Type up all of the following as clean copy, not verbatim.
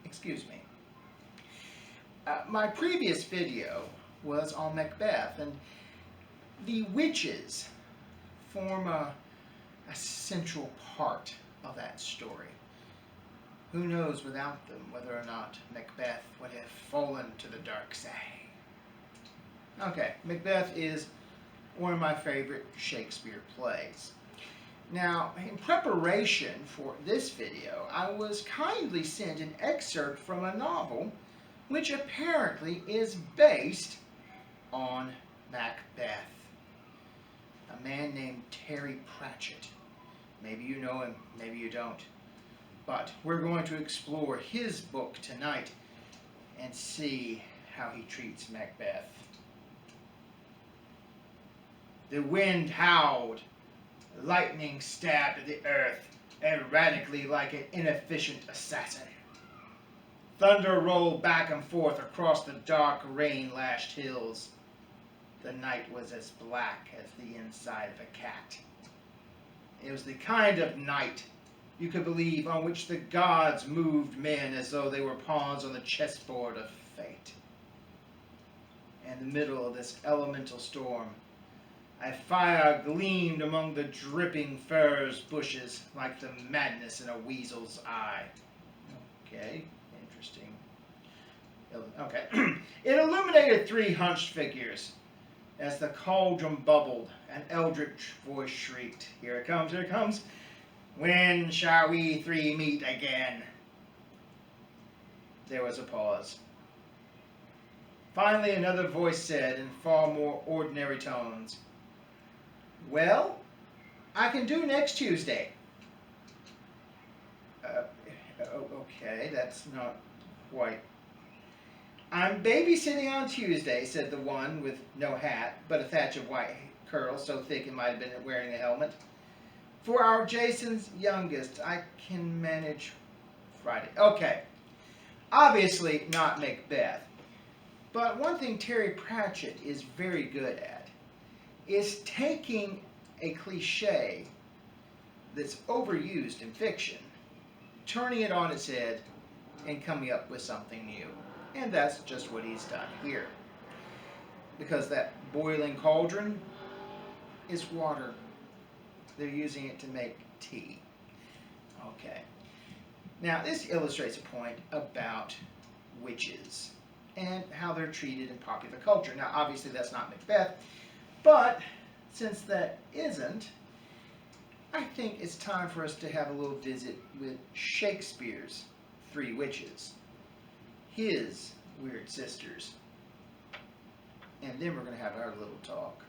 Excuse me. My previous video was on Macbeth, and the witches form a central part of that story. Who knows without them whether or not Macbeth would have fallen to the dark side. Okay, Macbeth is one of my favorite Shakespeare plays. Now, in preparation for this video, I was kindly sent an excerpt from a novel which apparently is based on Macbeth. A man named Terry Pratchett. Maybe you know him, maybe you don't. But we're going to explore his book tonight and see how he treats Macbeth. The wind howled, lightning stabbed at the earth erratically like an inefficient assassin. Thunder rolled back and forth across the dark, rain-lashed hills. The night was as black as the inside of a cat. It was the kind of night you could believe on which the gods moved men as though they were pawns on the chessboard of fate. In the middle of this elemental storm, a fire gleamed among the dripping furze bushes like the madness in a weasel's eye. Okay, interesting. Okay. It illuminated three hunched figures. As the cauldron bubbled, an eldritch voice shrieked, "Here it comes, here it comes. When shall we three meet again?" There was a pause. Finally, another voice said in far more ordinary tones, "Well, I can do next Tuesday." Okay, that's not quite. "I'm babysitting on Tuesday," said the one with no hat, but a thatch of white curls so thick it might have been wearing a helmet. "For our Jason's youngest, I can manage Friday." Okay, obviously not Macbeth. But one thing Terry Pratchett is very good at is taking a cliche that's overused in fiction, turning it on its head, and coming up with something new. And that's just what he's done here. Because that boiling cauldron is water. They're using it to make tea. Okay. Now, this illustrates a point about witches and how they're treated in popular culture. Now, obviously, that's not Macbeth, but since that isn't, I think it's time for us to have a little visit with Shakespeare's three witches, his weird sisters, and then we're going to have our little talk.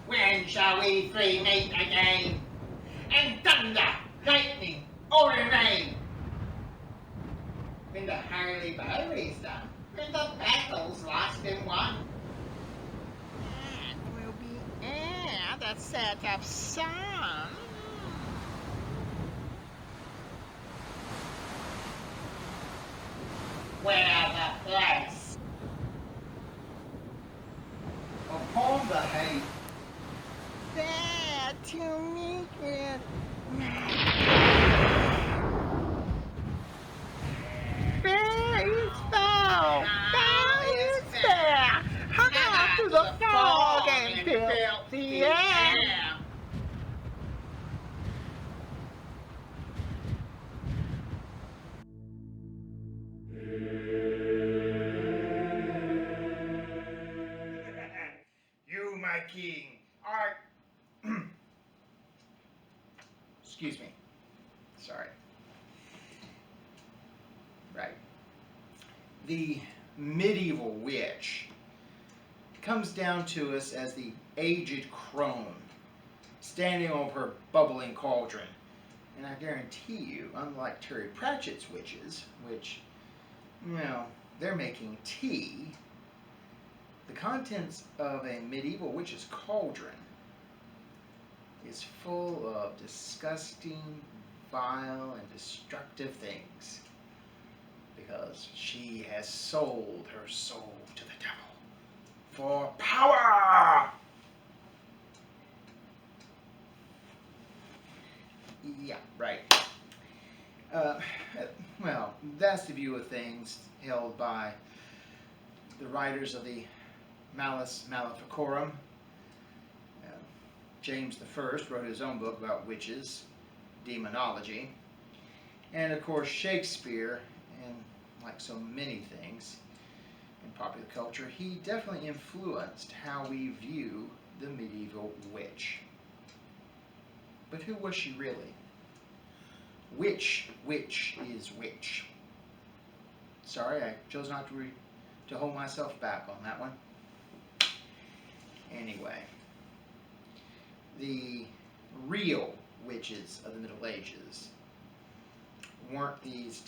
When shall we three meet again? And thunder, lightning, or in rain? When the hurly-burly's done, when the battle's lost and won. It will be air that set of sun. Where the place? Upon the hay. There to meet with There is foul! Foul is there! Hung out to the fog and fill the air! You, my king, are... Excuse me. Sorry. Right. The medieval witch comes down to us as the aged crone, standing over her bubbling cauldron. And I guarantee you, unlike Terry Pratchett's witches, which, well, they're making tea, the contents of a medieval witch's cauldron is full of disgusting, vile, and destructive things. because she has sold her soul to the devil for power. Yeah, right. Well, that's the view of things held by the writers of the Malleus Maleficarum. James I wrote his own book about witches, demonology, and of course Shakespeare, and like so many things in popular culture, he definitely influenced how we view the medieval witch. But who was she really? Which witch is which? Sorry, I chose not to hold myself back on that one. Anyway, the real witches of the Middle Ages weren't these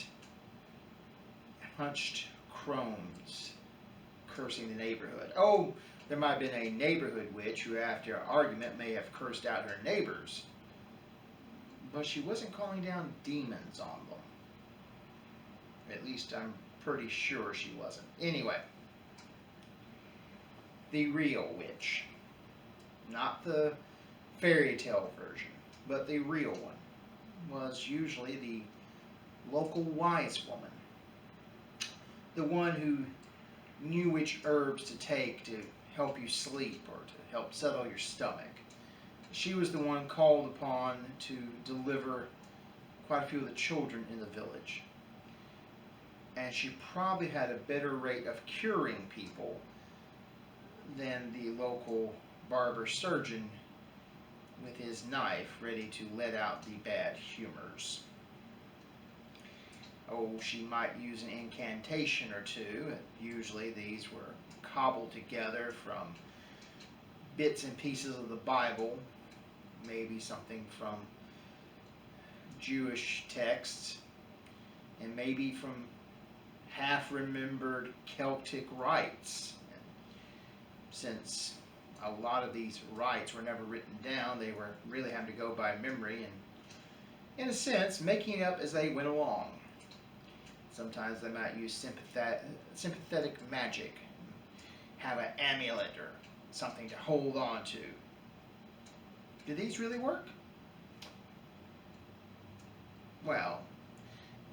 hunched crones cursing the neighborhood. Oh, there might have been a neighborhood witch who, after an argument, may have cursed out her neighbors, but she wasn't calling down demons on them. At least I'm pretty sure she wasn't. Anyway, the real witch. Not the fairy tale version, but the real one was usually the local wise woman. The one who knew which herbs to take to help you sleep or to help settle your stomach. She was the one called upon to deliver quite a few of the children in the village. And she probably had a better rate of curing people than the local barber surgeon with his knife ready to let out the bad humors. Oh, she might use an incantation or two. Usually these were cobbled together from bits and pieces of the Bible, maybe something from Jewish texts, and maybe from half-remembered Celtic rites. Since a lot of these rites were never written down, they were really having to go by memory and, in a sense, making it up as they went along. Sometimes they might use sympathetic magic, have an amulet or something to hold on to. Do these really work? Well,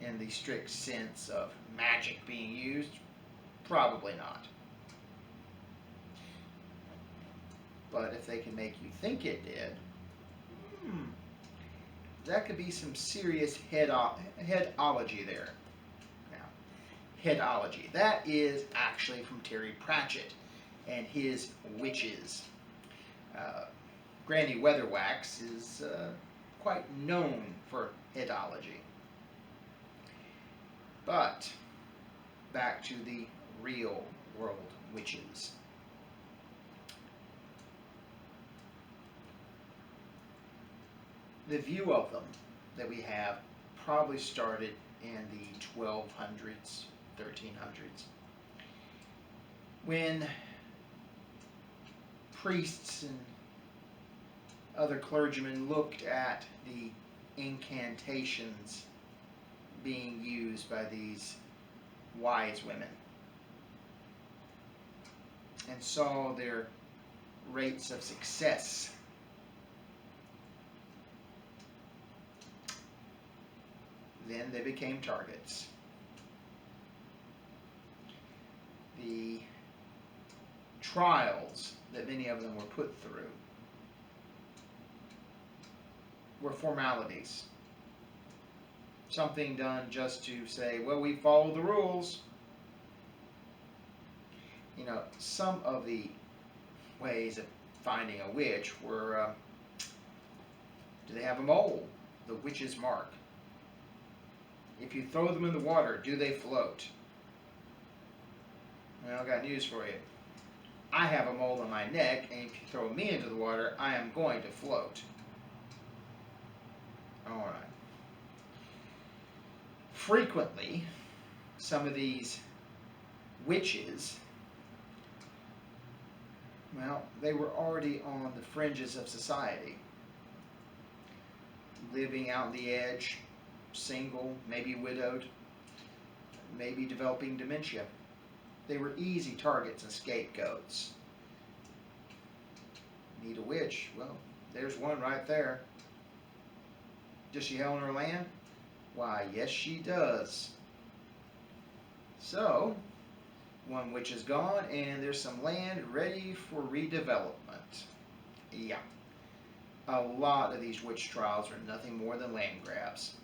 in the strict sense of magic being used, probably not. But if they can make you think it did, that could be some serious headology there. Now, headology, that is actually from Terry Pratchett and his witches. Granny Weatherwax is quite known for headology. But back to the real world witches. The view of them that we have probably started in the 1200s, 1300s, when priests and other clergymen looked at the incantations being used by these wise women and saw their rates of success. Then they became targets. The trials that many of them were put through were formalities. Something done just to say, well, we follow the rules. You know, some of the ways of finding a witch were, do they have a mole? The witch's mark. If you throw them in the water, do they float? Well, I got news for you. I have a mole on my neck, and if you throw me into the water, I am going to float. Alright. Frequently, some of these witches, well, they were already on the fringes of society, living out on the edge, single, maybe widowed. maybe developing dementia. They were easy targets and scapegoats. Need a witch? Well, there's one right there. Does she own her land? Why, yes she does. So, one witch is gone and there's some land ready for redevelopment. Yeah. A lot of these witch trials are nothing more than land grabs.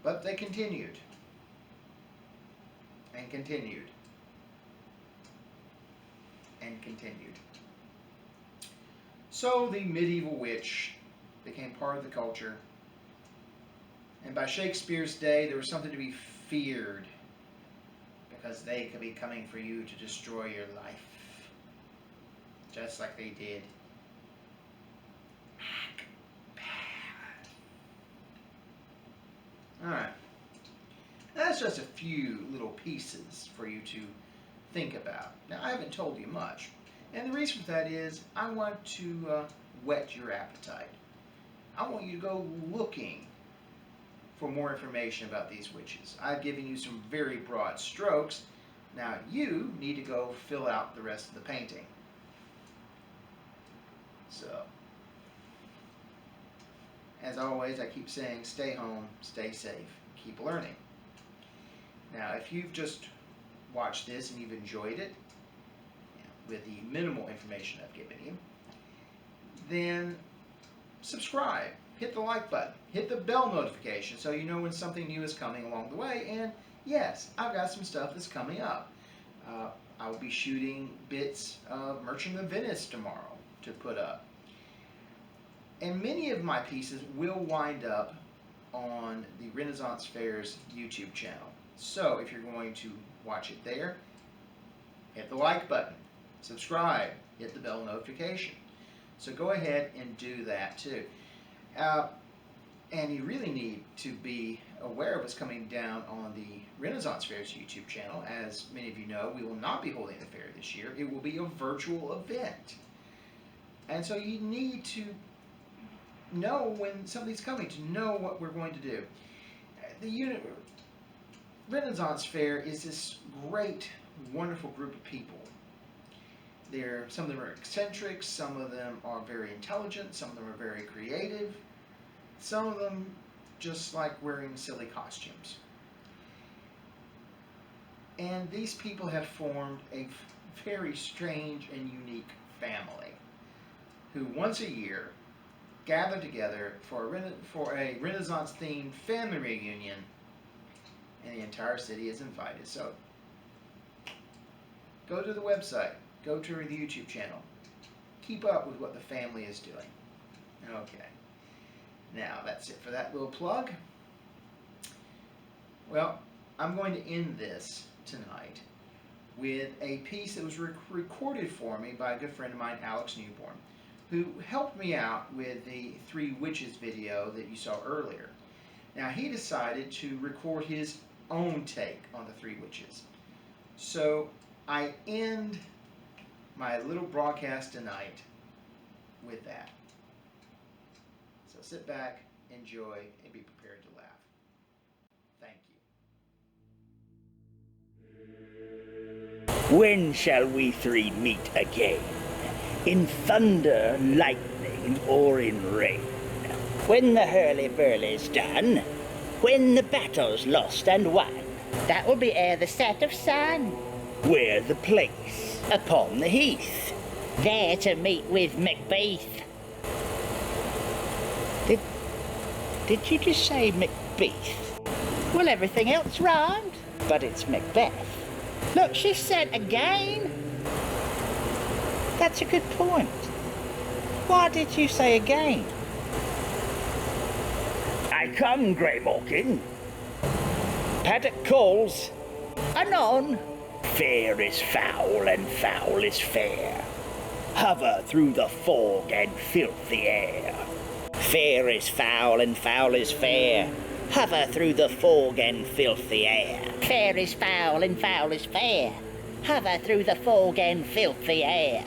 But they continued. And continued. And continued. So the medieval witch became part of the culture. And by Shakespeare's day, there was something to be feared, because they could be coming for you to destroy your life, just like they did Macbeth. Alright, that's just a few little pieces for you to think about. Now, I haven't told you much, and the reason for that is I want to whet your appetite. I want you to go looking for more information about these witches. I've given you some very broad strokes. Now you need to go fill out the rest of the painting. So, as always, I keep saying, stay home, stay safe, keep learning. Now, if you've just watched this and you've enjoyed it, with the minimal information I've given you, then subscribe. Hit the like button, hit the bell notification so you know when something new is coming along the way. And yes, I've got some stuff that's coming up. I will be shooting bits of Merchant of Venice tomorrow to put up. And many of my pieces will wind up on the Renaissance Fair's YouTube channel. So if you're going to watch it there, hit the like button, subscribe, hit the bell notification. So go ahead and do that too. And you really need to be aware of what's coming down on the Renaissance Fair's YouTube channel. As many of you know, we will not be holding the fair this year. It will be a virtual event. And so you need to know when something's coming, to know what we're going to do. The Renaissance Fair is this great, wonderful group of people. Some of them are eccentric, some of them are very intelligent, some of them are very creative, some of them just like wearing silly costumes. And these people have formed a very strange and unique family who once a year gather together for a Renaissance-themed family reunion, and the entire city is invited. So go to the website. Go to the YouTube channel. Keep up with what the family is doing. Okay. Now, that's it for that little plug. Well, I'm going to end this tonight with a piece that was recorded for me by a good friend of mine, Alex Newborn, who helped me out with the Three Witches video that you saw earlier. Now, he decided to record his own take on the Three Witches. So, I end my little broadcast tonight with that. So sit back, enjoy, and be prepared to laugh. Thank you. When shall we three meet again? In thunder, lightning, or in rain? When the hurly-burly's done? When the battle's lost and won? That will be ere the set of sun. Where the place? Upon the heath. There to meet with Macbeth. Did you just say Macbeth? Well, everything else rhymed. But it's Macbeth. Look, she said again. That's a good point. Why did you say again? I come, Greymalkin. Paddock calls. Anon. Fair is foul, and foul is fair. Hover through the fog and filthy air. Fair is foul, and foul is fair. Hover through the fog and filthy air. Fair is foul, and foul is fair. Hover through the fog and filthy air.